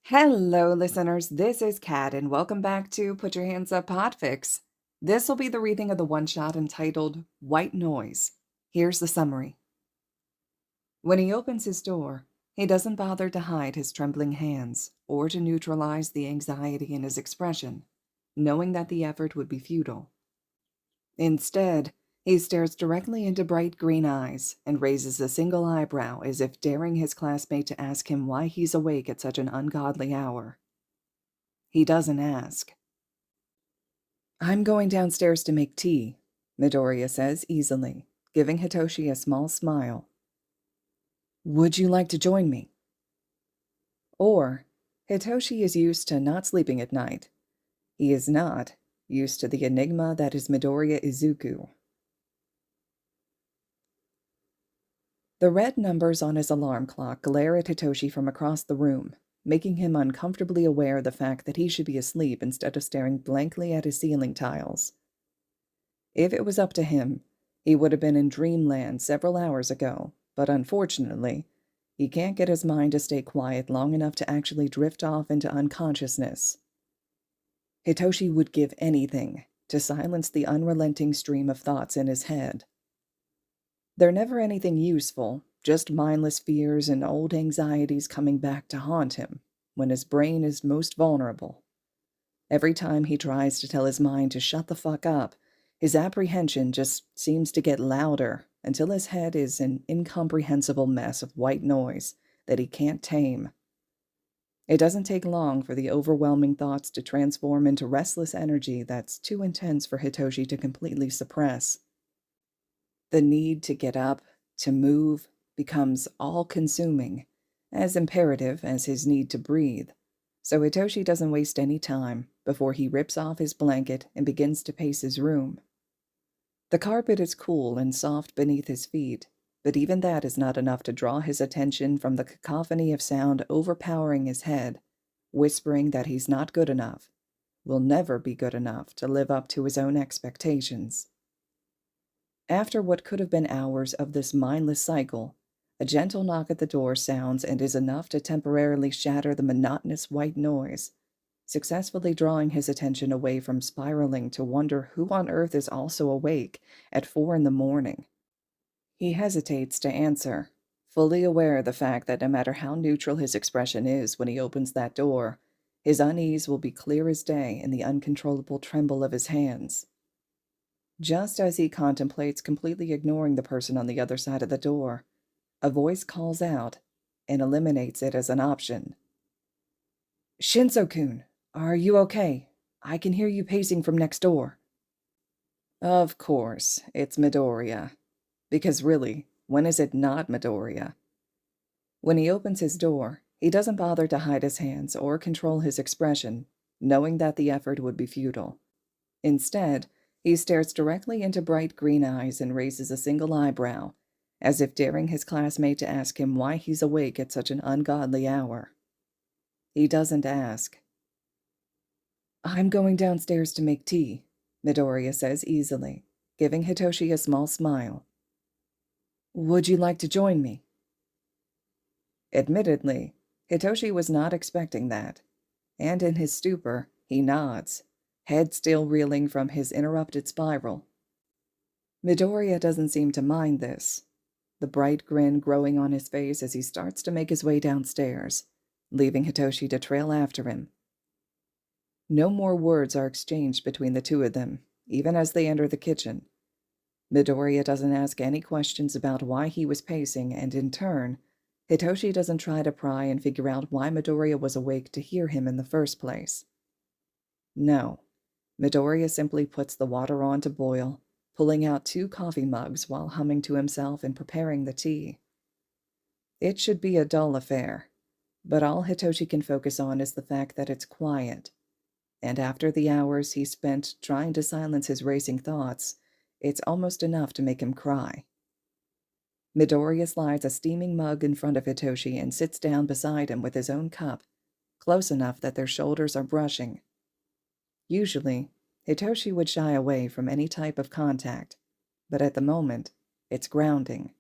Hello, listeners. This is Kat, and welcome back to Put Your Hands Up Podfics. This will be the reading of the one shot entitled White Noise. Here's the summary. When he opens his door, he doesn't bother to hide his trembling hands or to neutralize the anxiety in his expression, knowing that the effort would be futile. Instead, he stares directly into bright green eyes and raises a single eyebrow as if daring his classmate to ask him why he's awake at such an ungodly hour. He doesn't ask. "I'm going downstairs to make tea," Midoriya says easily, giving Hitoshi a small smile. "Would you like to join me?" Or, Hitoshi is used to not sleeping at night. He is not used to the enigma that is Midoriya Izuku. The red numbers on his alarm clock glare at Hitoshi from across the room, making him uncomfortably aware of the fact that he should be asleep instead of staring blankly at his ceiling tiles. If it was up to him, he would have been in dreamland several hours ago, but unfortunately, he can't get his mind to stay quiet long enough to actually drift off into unconsciousness. Hitoshi would give anything to silence the unrelenting stream of thoughts in his head. They're never anything useful, just mindless fears and old anxieties coming back to haunt him when his brain is most vulnerable. Every time he tries to tell his mind to shut the fuck up, his apprehension just seems to get louder until his head is an incomprehensible mess of white noise that he can't tame. It doesn't take long for the overwhelming thoughts to transform into restless energy that's too intense for Hitoshi to completely suppress. The need to get up, to move, becomes all-consuming, as imperative as his need to breathe, so Hitoshi doesn't waste any time before he rips off his blanket and begins to pace his room. The carpet is cool and soft beneath his feet, but even that is not enough to draw his attention from the cacophony of sound overpowering his head, whispering that he's not good enough, will never be good enough to live up to his own expectations. After what could have been hours of this mindless cycle, a gentle knock at the door sounds and is enough to temporarily shatter the monotonous white noise, successfully drawing his attention away from spiraling to wonder who on earth is also awake at 4 a.m. He hesitates to answer, fully aware of the fact that no matter how neutral his expression is when he opens that door, his unease will be clear as day in the uncontrollable tremble of his hands. Just as he contemplates completely ignoring the person on the other side of the door, a voice calls out and eliminates it as an option. "Shinso-kun, are you okay? I can hear you pacing from next door." Of course, it's Midoriya. Because really, when is it not Midoriya? When he opens his door, he doesn't bother to hide his hands or control his expression, knowing that the effort would be futile. Instead, he stares directly into bright green eyes and raises a single eyebrow, as if daring his classmate to ask him why he's awake at such an ungodly hour. He doesn't ask. "I'm going downstairs to make tea," Midoriya says easily, giving Hitoshi a small smile. "Would you like to join me?" Admittedly, Hitoshi was not expecting that, and in his stupor, he nods, head still reeling from his interrupted spiral. Midoriya doesn't seem to mind this, the bright grin growing on his face as he starts to make his way downstairs, leaving Hitoshi to trail after him. No more words are exchanged between the two of them, even as they enter the kitchen. Midoriya doesn't ask any questions about why he was pacing, and in turn, Hitoshi doesn't try to pry and figure out why Midoriya was awake to hear him in the first place. No, Midoriya simply puts the water on to boil, pulling out 2 coffee mugs while humming to himself and preparing the tea. It should be a dull affair, but all Hitoshi can focus on is the fact that it's quiet, and after the hours he spent trying to silence his racing thoughts, it's almost enough to make him cry. Midoriya slides a steaming mug in front of Hitoshi and sits down beside him with his own cup, close enough that their shoulders are brushing. Usually, Hitoshi would shy away from any type of contact, but at the moment, it's grounding.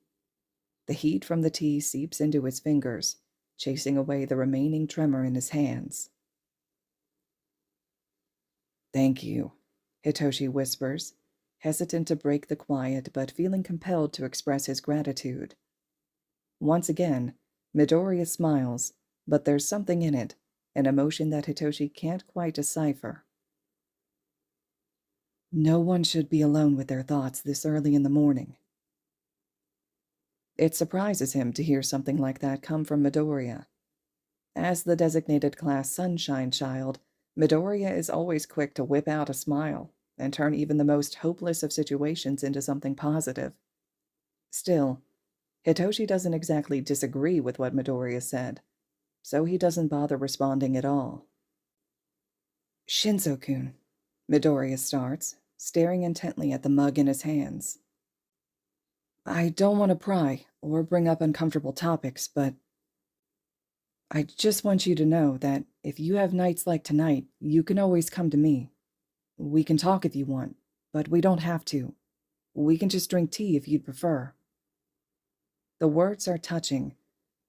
The heat from the tea seeps into his fingers, chasing away the remaining tremor in his hands. "Thank you," Hitoshi whispers, hesitant to break the quiet but feeling compelled to express his gratitude. Once again, Midoriya smiles, but there's something in it, an emotion that Hitoshi can't quite decipher. No one should be alone with their thoughts this early in the morning. It surprises him to hear something like that come from Midoriya. As the designated class sunshine child, Midoriya is always quick to whip out a smile and turn even the most hopeless of situations into something positive. Still, Hitoshi doesn't exactly disagree with what Midoriya said, so he doesn't bother responding at all. "Shinzo-kun," Midoriya starts, staring intently at the mug in his hands. "I don't want to pry or bring up uncomfortable topics, but I just want you to know that if you have nights like tonight, you can always come to me. We can talk if you want, but we don't have to. We can just drink tea if you'd prefer." The words are touching,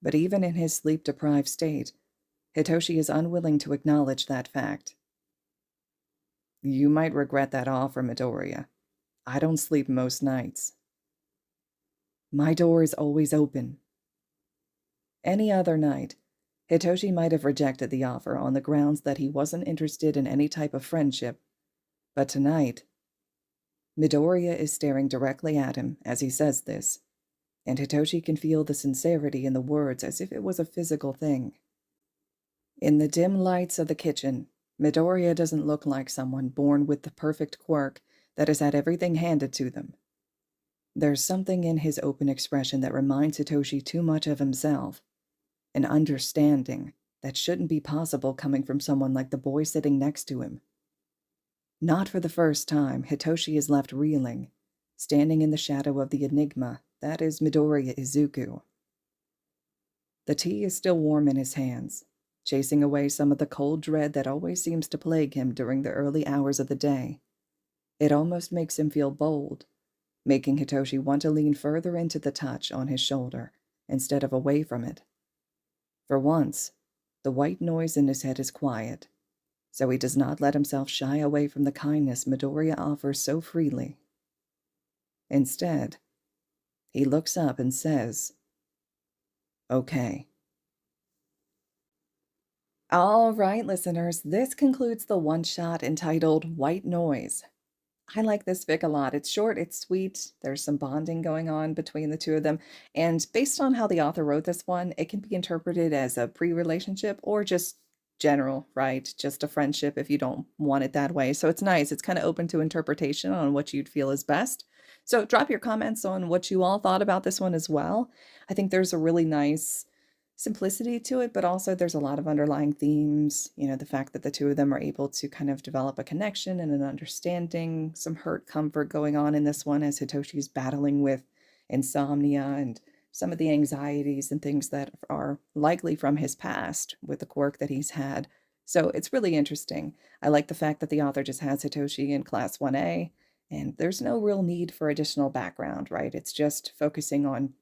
but even in his sleep-deprived state, Hitoshi is unwilling to acknowledge that fact. "You might regret that offer, Midoriya. I don't sleep most nights." "My door is always open." Any other night, Hitoshi might have rejected the offer on the grounds that he wasn't interested in any type of friendship, but tonight, Midoriya is staring directly at him as he says this, and Hitoshi can feel the sincerity in the words as if it was a physical thing. In the dim lights of the kitchen, Midoriya doesn't look like someone born with the perfect quirk that has had everything handed to them. There's something in his open expression that reminds Hitoshi too much of himself, an understanding that shouldn't be possible coming from someone like the boy sitting next to him. Not for the first time, Hitoshi is left reeling, standing in the shadow of the enigma that is Midoriya Izuku. The tea is still warm in his hands, chasing away some of the cold dread that always seems to plague him during the early hours of the day. It almost makes him feel bold, making Hitoshi want to lean further into the touch on his shoulder instead of away from it. For once, the white noise in his head is quiet, so he does not let himself shy away from the kindness Midoriya offers so freely. Instead, he looks up and says, "Okay." All right, listeners, this concludes the one-shot entitled White Noise. I like this fic a lot. It's short, it's sweet, there's some bonding going on between the two of them, and based on how the author wrote this one, it can be interpreted as a pre-relationship or just general, right? Just a friendship if you don't want it that way. So it's nice. It's kind of open to interpretation on what you'd feel is best. So drop your comments on what you all thought about this one as well. I think there's a really nice simplicity to it, but also there's a lot of underlying themes. You know, the fact that the two of them are able to kind of develop a connection and an understanding, some hurt comfort going on in this one as Hitoshi's battling with insomnia and some of the anxieties and things that are likely from his past with the quirk that he's had. So it's really interesting. I like the fact that the author just has Hitoshi in class 1A, and there's no real need for additional background, right? It's just focusing on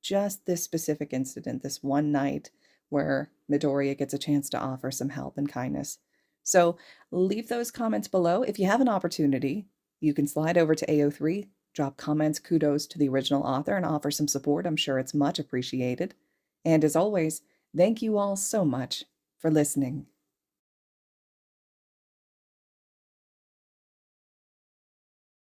just this specific incident, this one night where Midoriya gets a chance to offer some help and kindness. So leave those comments below. If you have an opportunity, you can slide over to AO3, drop comments, kudos to the original author, and offer some support. I'm sure it's much appreciated. And as always, thank you all so much for listening.